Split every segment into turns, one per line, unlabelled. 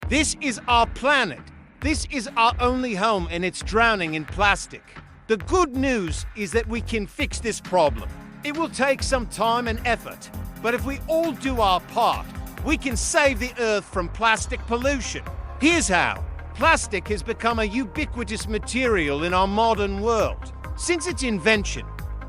This is our planet. This is our only home, and it's drowning in plastic. The good news is that we can fix this problem. It will take some time and effort, but if we all do our part, we can save the Earth from plastic pollution. Here's how. Plastic has become a ubiquitous material in our modern world. Since its invention,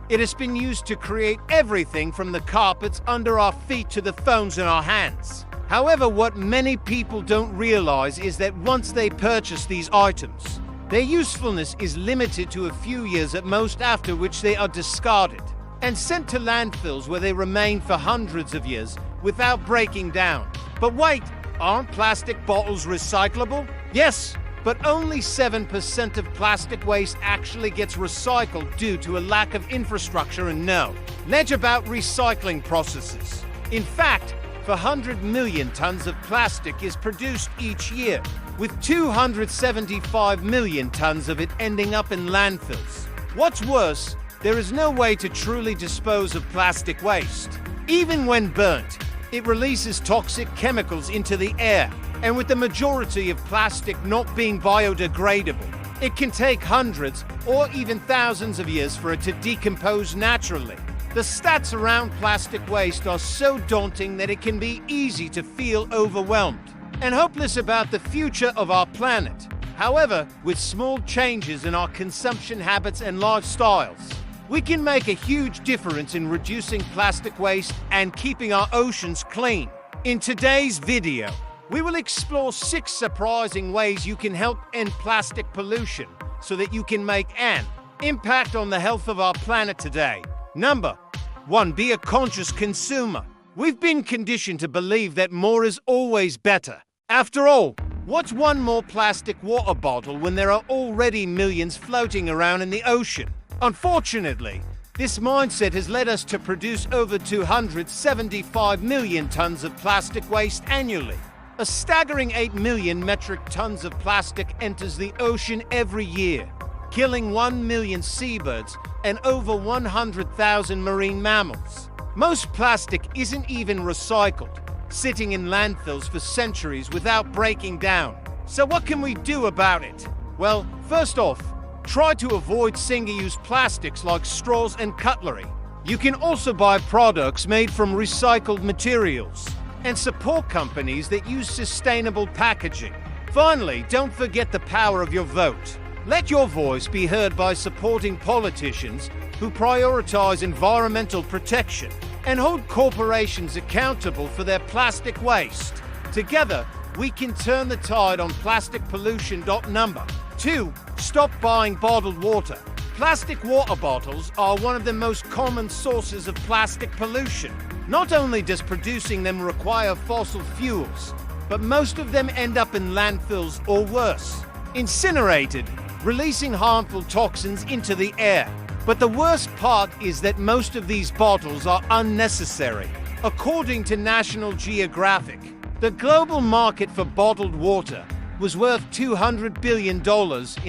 it has been used to create everything from the carpets under our feet to the phones in our hands. However, what many people don't realize is that once they purchase these items, their usefulness is limited to a few years at most, after which they are discarded and sent to landfills where they remain for hundreds of years without breaking down. But wait, aren't plastic bottles recyclable? Yes, but only 7% of plastic waste actually gets recycled due to a lack of infrastructure and knowledge about recycling processes. In fact, 100 million tons of plastic is produced each year, with 275 million tons of it ending up in landfills. What's worse, there is no way to truly dispose of plastic waste. Even when burnt, it releases toxic chemicals into the air, and with the majority of plastic not being biodegradable, it can take hundreds or even thousands of years for it to decompose naturally. The stats around plastic waste are so daunting that it can be easy to feel overwhelmed and hopeless about the future of our planet. However, with small changes in our consumption habits and lifestyles, we can make a huge difference in reducing plastic waste and keeping our oceans clean. In today's video, we will explore 6 surprising ways you can help end plastic pollution so that you can make an impact on the health of our planet today. Number 1. Be a conscious consumer. We've been conditioned to believe that more is always better. After all, what's one more plastic water bottle when there are already millions floating around in the ocean? Unfortunately, this mindset has led us to produce over 275 million tons of plastic waste annually. A staggering 8 million metric tons of plastic enters the ocean every year, killing 1 million seabirds and over 100,000 marine mammals. Most plastic isn't even recycled, sitting in landfills for centuries without breaking down. So what can we do about it? Well, first off, try to avoid single-use plastics like straws and cutlery. You can also buy products made from recycled materials and support companies that use sustainable packaging. Finally, don't forget the power of your vote. Let your voice be heard by supporting politicians who prioritize environmental protection and hold corporations accountable for their plastic waste. Together, we can turn the tide on plastic pollution. Number 2. Stop buying bottled water. Plastic water bottles are one of the most common sources of plastic pollution. Not only does producing them require fossil fuels, but most of them end up in landfills or worse, incinerated, releasing harmful toxins into the air. But the worst part is that most of these bottles are unnecessary. According to National Geographic, the global market for bottled water was worth $200 billion in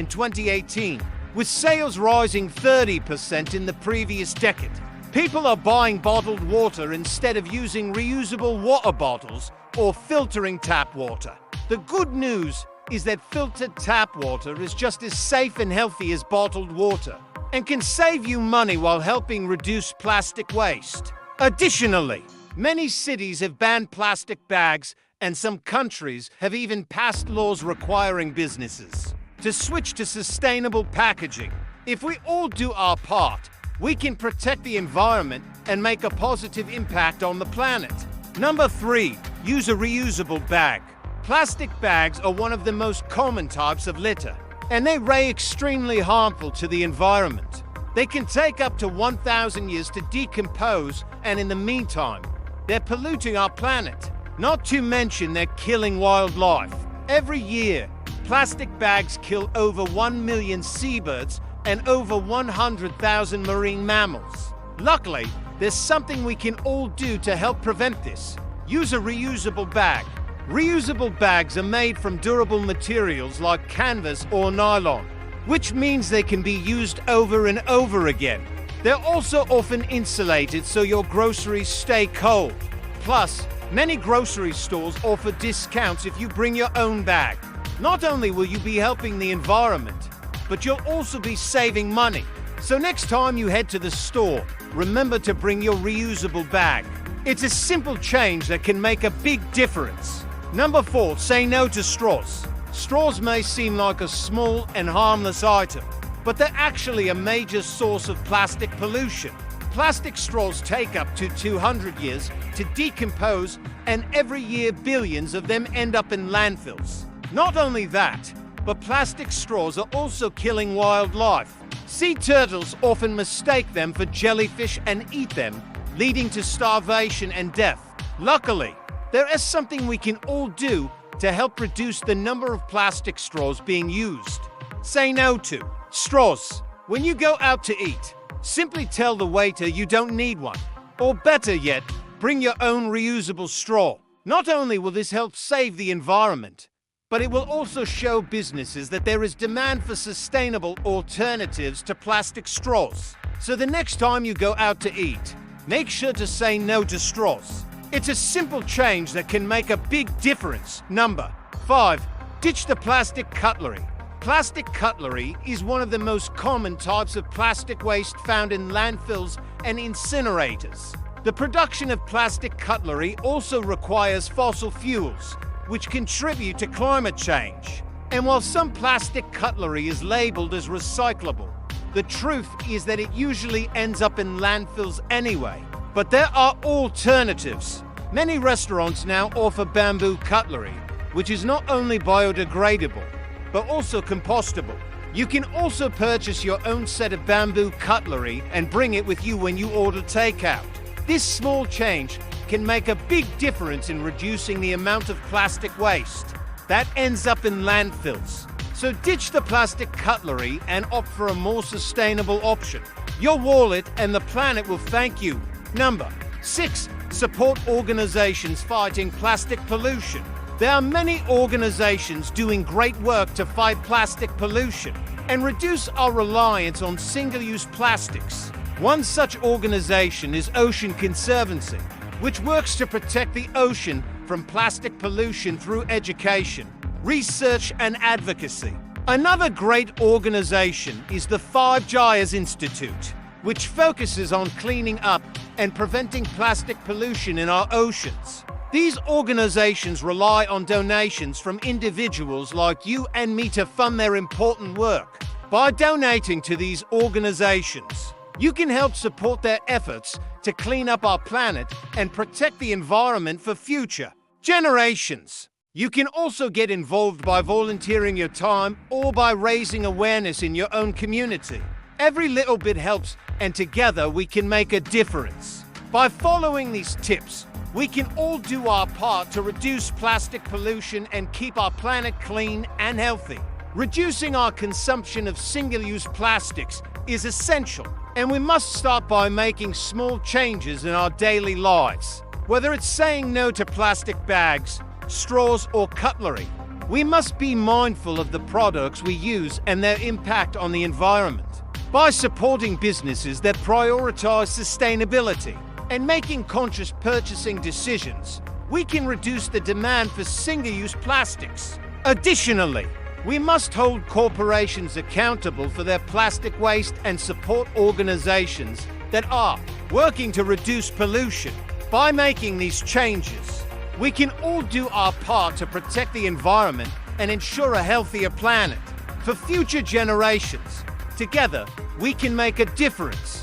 2018, with sales rising 30% in the previous decade. People are buying bottled water instead of using reusable water bottles or filtering tap water. The good news is that filtered tap water is just as safe and healthy as bottled water and can save you money while helping reduce plastic waste. Additionally, many cities have banned plastic bags, and some countries have even passed laws requiring businesses to switch to sustainable packaging. If we all do our part, we can protect the environment and make a positive impact on the planet. Number 3. Use a reusable bag. Plastic bags are one of the most common types of litter, and they are extremely harmful to the environment. They can take up to 1,000 years to decompose, and in the meantime, they're polluting our planet. Not to mention they're killing wildlife. Every year, plastic bags kill over 1 million seabirds and over 100,000 marine mammals. Luckily, there's something we can all do to help prevent this. Use a reusable bag. Reusable bags are made from durable materials like canvas or nylon, which means they can be used over and over again. They're also often insulated so your groceries stay cold. Plus, Many grocery stores offer discounts if you bring your own bag. Not only will you be helping the environment, but you'll also be saving money. So next time you head to the store, remember to bring your reusable bag. It's a simple change that can make a big difference. Number 4, say no to straws. Straws may seem like a small and harmless item, but they're actually a major source of plastic pollution. Plastic straws take up to 200 years to decompose, and every year billions of them end up in landfills. Not only that, but plastic straws are also killing wildlife. Sea turtles often mistake them for jellyfish and eat them, leading to starvation and death. Luckily, there is something we can all do to help reduce the number of plastic straws being used. Say no to straws. When you go out to eat, simply tell the waiter you don't need one. Or better yet, bring your own reusable straw. Not only will this help save the environment, but it will also show businesses that there is demand for sustainable alternatives to plastic straws. So the next time you go out to eat, make sure to say no to straws. It's a simple change that can make a big difference. Number 5, ditch the plastic cutlery. Plastic cutlery is one of the most common types of plastic waste found in landfills and incinerators. The production of plastic cutlery also requires fossil fuels, which contribute to climate change. And while some plastic cutlery is labeled as recyclable, the truth is that it usually ends up in landfills anyway. But there are alternatives. Many restaurants now offer bamboo cutlery, which is not only biodegradable, but also compostable. You can also purchase your own set of bamboo cutlery and bring it with you when you order takeout. This small change can make a big difference in reducing the amount of plastic waste that ends up in landfills. So ditch the plastic cutlery and opt for a more sustainable option. Your wallet and the planet will thank you. Number 6, support organizations fighting plastic pollution. There are many organizations doing great work to fight plastic pollution and reduce our reliance on single-use plastics. One such organization is Ocean Conservancy, which works to protect the ocean from plastic pollution through education, research, and advocacy. Another great organization is the 5 Gyres Institute, which focuses on cleaning up and preventing plastic pollution in our oceans. These organizations rely on donations from individuals like you and me to fund their important work. By donating to these organizations, you can help support their efforts to clean up our planet and protect the environment for future generations. You can also get involved by volunteering your time or by raising awareness in your own community. Every little bit helps, and together we can make a difference. By following these tips, we can all do our part to reduce plastic pollution and keep our planet clean and healthy. Reducing our consumption of single-use plastics is essential, and we must start by making small changes in our daily lives. Whether it's saying no to plastic bags, straws, or cutlery, we must be mindful of the products we use and their impact on the environment. By supporting businesses that prioritize sustainability and making conscious purchasing decisions, we can reduce the demand for single-use plastics. Additionally, we must hold corporations accountable for their plastic waste and support organizations that are working to reduce pollution. By making these changes, we can all do our part to protect the environment and ensure a healthier planet for future generations. Together, we can make a difference.